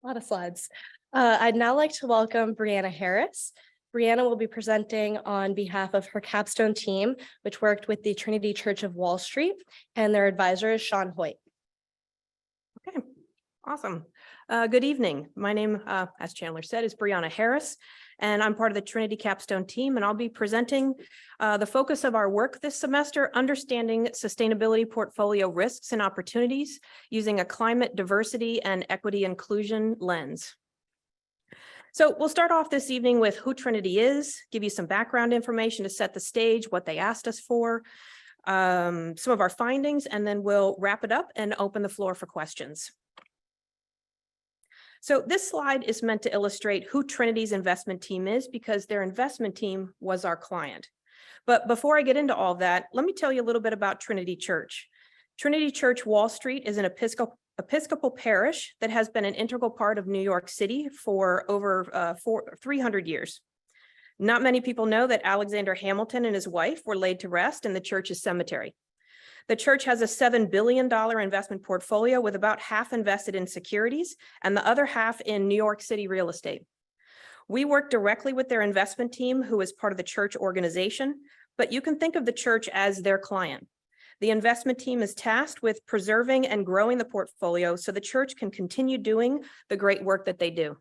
A lot of slides. I'd now like to welcome Brianna Harris. Brianna will be presenting on behalf of her Capstone team, which worked with the Trinity Church of Wall Street, and their advisor is Shaun Hoyte. Okay, awesome. Good evening. My name, as Chandler said, is Brianna Harris, and I'm part of the Trinity Capstone team, and I'll be presenting the focus of our work this semester, understanding sustainability portfolio risks and opportunities using a climate diversity and equity inclusion lens. So we'll start off this evening with who Trinity is, give you some background information to set the stage, what they asked us for, some of our findings, and then we'll wrap it up and open the floor for questions. So this slide is meant to illustrate who Trinity's investment team is because their investment team was our client. But before I get into all that, let me tell you a little bit about Trinity Church. Trinity Church Wall Street is an Episcopal parish that has been an integral part of New York City for over 300 years. Not many people know that Alexander Hamilton and his wife were laid to rest in the church's cemetery. The church has a $7 billion investment portfolio with about half invested in securities and the other half in New York City real estate. We work directly with their investment team, who is part of the church organization, but you can think of the church as their client. The investment team is tasked with preserving and growing the portfolio so the church can continue doing the great work that they do.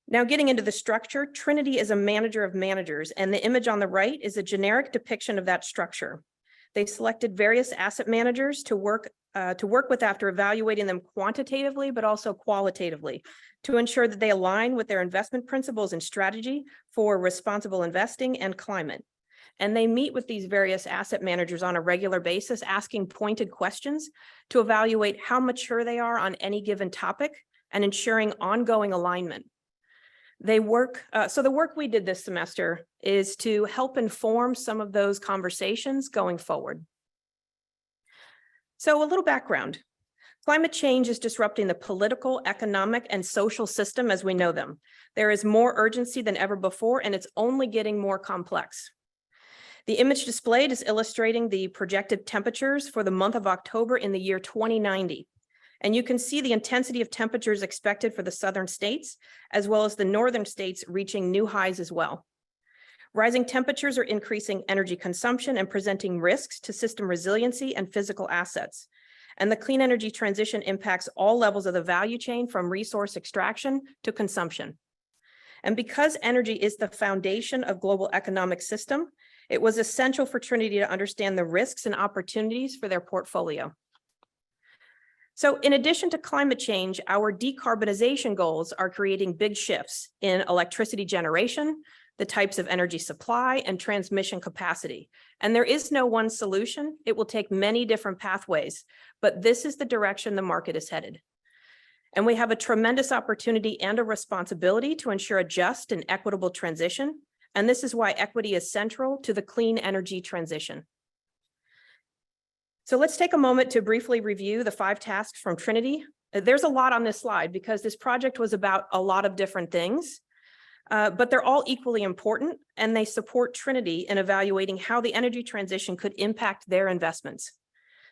Now, getting into the structure, Trinity is a manager of managers, and the image on the right is a generic depiction of that structure. They selected various asset managers to work with after evaluating them quantitatively, but also qualitatively, to ensure that they align with their investment principles and strategy for responsible investing and climate. And they meet with these various asset managers on a regular basis, asking pointed questions to evaluate how mature they are on any given topic and ensuring ongoing alignment. The work we did this semester is to help inform some of those conversations going forward. So a little background. Climate change is disrupting the political, economic, and social system as we know them. There is more urgency than ever before, and it's only getting more complex. The image displayed is illustrating the projected temperatures for the month of October in the year 2090. And you can see the intensity of temperatures expected for the southern states, as well as the northern states reaching new highs as well. Rising temperatures are increasing energy consumption and presenting risks to system resiliency and physical assets. And the clean energy transition impacts all levels of the value chain, from resource extraction to consumption. And because energy is the foundation of global economic system, it was essential for Trinity to understand the risks and opportunities for their portfolio. So in addition to climate change, our decarbonization goals are creating big shifts in electricity generation, the types of energy supply, and transmission capacity. And there is no one solution. It will take many different pathways, but this is the direction the market is headed. And we have a tremendous opportunity and a responsibility to ensure a just and equitable transition. And this is why equity is central to the clean energy transition. So let's take a moment to briefly review the 5 tasks from Trinity. There's a lot on this slide because this project was about a lot of different things, but they're all equally important, and they support Trinity in evaluating how the energy transition could impact their investments.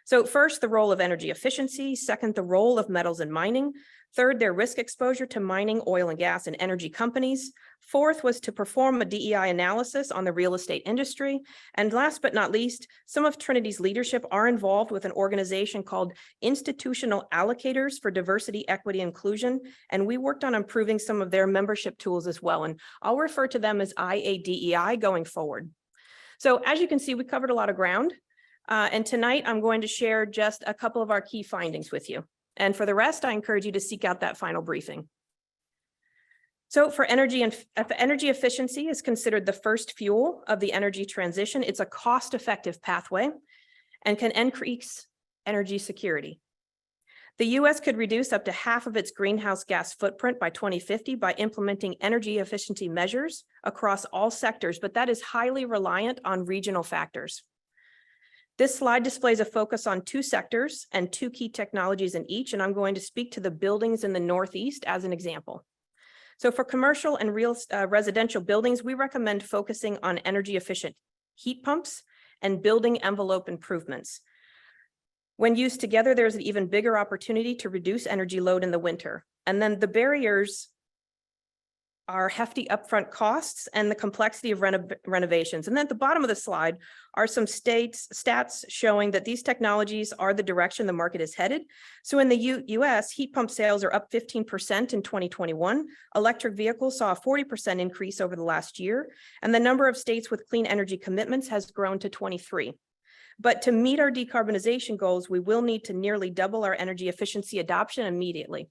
So first, the role of energy efficiency. Second, the role of metals and mining. Third, their risk exposure to mining, oil and gas, and energy companies. Fourth was to perform a DEI analysis on the real estate industry. And last but not least, some of Trinity's leadership are involved with an organization called Institutional Allocators for Diversity, Equity, Inclusion. And we worked on improving some of their membership tools as well. And I'll refer to them as IADEI going forward. So as you can see, we covered a lot of ground. And tonight, I'm going to share just a couple of our key findings with you. And for the rest, I encourage you to seek out that final briefing. So for energy efficiency is considered the first fuel of the energy transition. It's a cost-effective pathway and can increase energy security. The US could reduce up to half of its greenhouse gas footprint by 2050 by implementing energy efficiency measures across all sectors, but that is highly reliant on regional factors. This slide displays a focus on 2 sectors and 2 key technologies in each, and I'm going to speak to the buildings in the Northeast as an example. So for commercial and residential buildings, we recommend focusing on energy efficient heat pumps and building envelope improvements. When used together, there's an even bigger opportunity to reduce energy load in the winter. And then the barriers are hefty upfront costs and the complexity of renovations. And then at the bottom of the slide are some stats showing that these technologies are the direction the market is headed. So in the US, heat pump sales are up 15% in 2021. Electric vehicles saw a 40% increase over the last year, and the number of states with clean energy commitments has grown to 23. But to meet our decarbonization goals, we will need to nearly double our energy efficiency adoption immediately.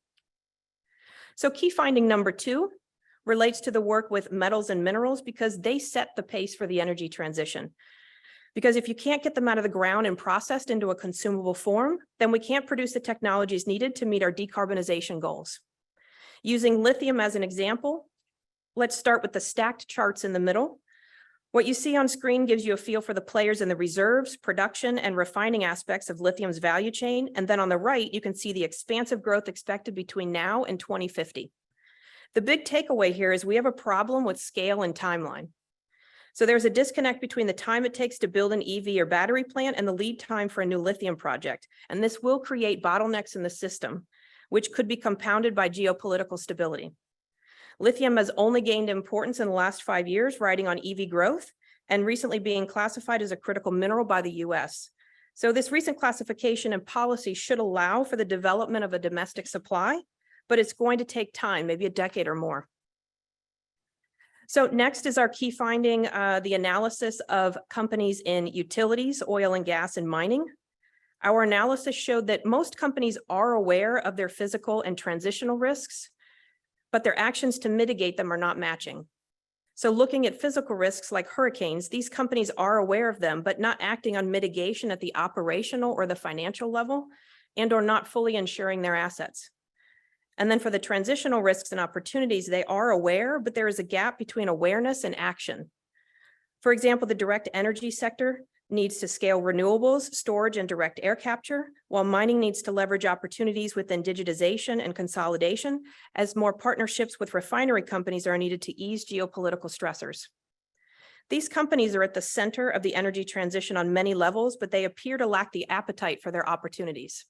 So key finding number 2 relates to the work with metals and minerals because they set the pace for the energy transition. Because if you can't get them out of the ground and processed into a consumable form, then we can't produce the technologies needed to meet our decarbonization goals. Using lithium as an example, let's start with the stacked charts in the middle. What you see on screen gives you a feel for the players in the reserves, production, and refining aspects of lithium's value chain. And then on the right, you can see the expansive growth expected between now and 2050. The big takeaway here is we have a problem with scale and timeline. So there's a disconnect between the time it takes to build an EV or battery plant and the lead time for a new lithium project. And this will create bottlenecks in the system, which could be compounded by geopolitical stability. Lithium has only gained importance in the last 5 years, riding on EV growth and recently being classified as a critical mineral by the US. So this recent classification and policy should allow for the development of a domestic supply, but it's going to take time, maybe a decade or more. So next is our key finding, the analysis of companies in utilities, oil and gas, and mining. Our analysis showed that most companies are aware of their physical and transitional risks, but their actions to mitigate them are not matching. So looking at physical risks like hurricanes, these companies are aware of them, but not acting on mitigation at the operational or the financial level, and or not fully insuring their assets. And then for the transitional risks and opportunities, they are aware, but there is a gap between awareness and action. For example, the direct energy sector needs to scale renewables, storage, and direct air capture, while mining needs to leverage opportunities within digitization and consolidation, as more partnerships with refinery companies are needed to ease geopolitical stressors. These companies are at the center of the energy transition on many levels, but they appear to lack the appetite for their opportunities.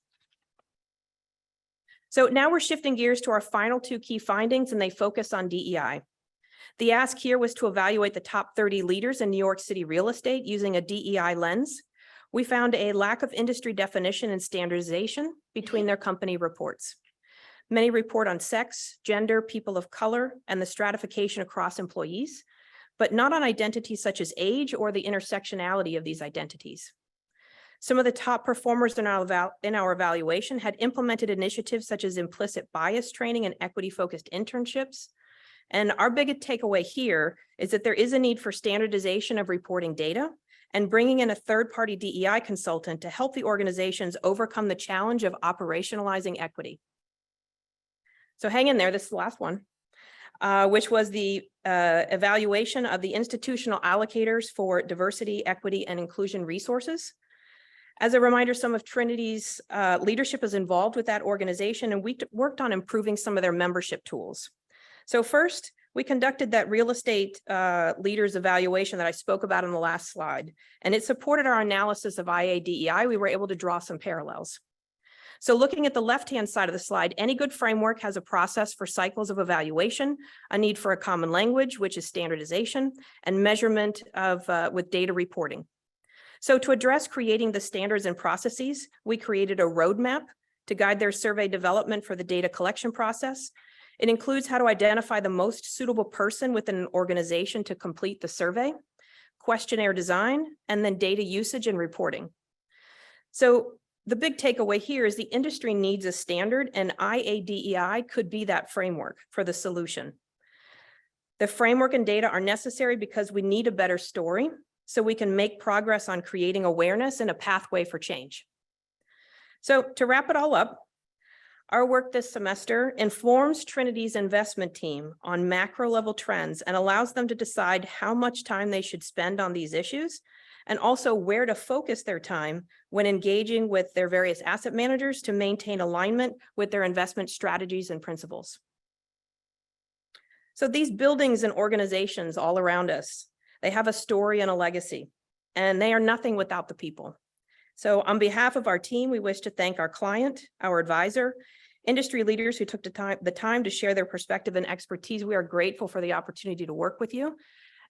So now we're shifting gears to our final 2 key findings, and they focus on DEI. The ask here was to evaluate the top 30 leaders in New York City real estate using a DEI lens. We found a lack of industry definition and standardization between their company reports. Many report on sex, gender, people of color, and the stratification across employees, but not on identities such as age or the intersectionality of these identities. Some of the top performers in our evaluation had implemented initiatives such as implicit bias training and equity-focused internships. And our biggest takeaway here is that there is a need for standardization of reporting data and bringing in a third-party DEI consultant to help the organizations overcome the challenge of operationalizing equity. So hang in there, this is the last one, which was the evaluation of the institutional allocators for diversity, equity, and inclusion resources. As a reminder, some of Trinity's leadership is involved with that organization, and we worked on improving some of their membership tools. So first, we conducted that real estate leaders evaluation that I spoke about in the last slide, and it supported our analysis of IA/DEI. We were able to draw some parallels. So looking at the left-hand side of the slide, any good framework has a process for cycles of evaluation, a need for a common language, which is standardization, and measurement of with data reporting. So to address creating the standards and processes, we created a roadmap to guide their survey development for the data collection process. It includes how to identify the most suitable person within an organization to complete the survey, questionnaire design, and then data usage and reporting. So the big takeaway here is the industry needs a standard, and IA/DEI could be that framework for the solution. The framework and data are necessary because we need a better story so we can make progress on creating awareness and a pathway for change. So to wrap it all up, our work this semester informs Trinity's investment team on macro level trends and allows them to decide how much time they should spend on these issues, and also where to focus their time when engaging with their various asset managers to maintain alignment with their investment strategies and principles. So these buildings and organizations all around us, they have a story and a legacy, and they are nothing without the people. So on behalf of our team, we wish to thank our client, our advisor, industry leaders who took the time to share their perspective and expertise. We are grateful for the opportunity to work with you.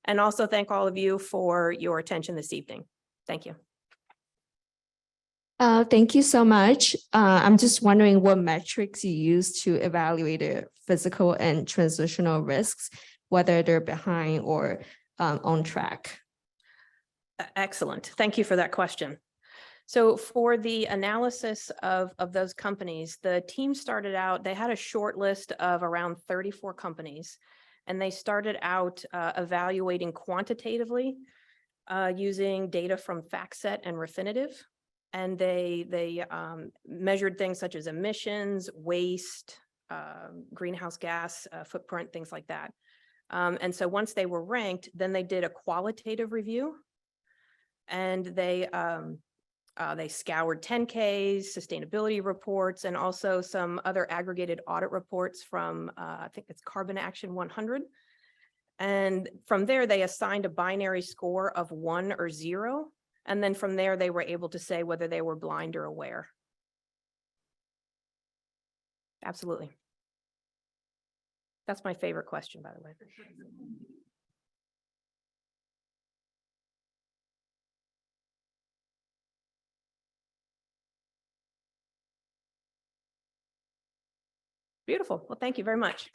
And also thank all of you for your attention this evening. Thank you. Thank you so much. I'm just wondering what metrics you use to evaluate the physical and transitional risks, whether they're behind or on track. Excellent. Thank you for that question. So for the analysis of those companies, the team started out, they had a short list of around 34 companies, and they started out evaluating quantitatively using data from FactSet and Refinitiv. And they measured things such as emissions, waste, greenhouse gas footprint, things like that. And so once they were ranked, then they did a qualitative review, and they scoured 10Ks, sustainability reports, and also some other aggregated audit reports from, I think it's Carbon Action 100. And from there, they assigned a binary score of 1 or 0. And then from there, they were able to say whether they were blind or aware. Absolutely. That's my favorite question, by the way. Beautiful. Well, thank you very much.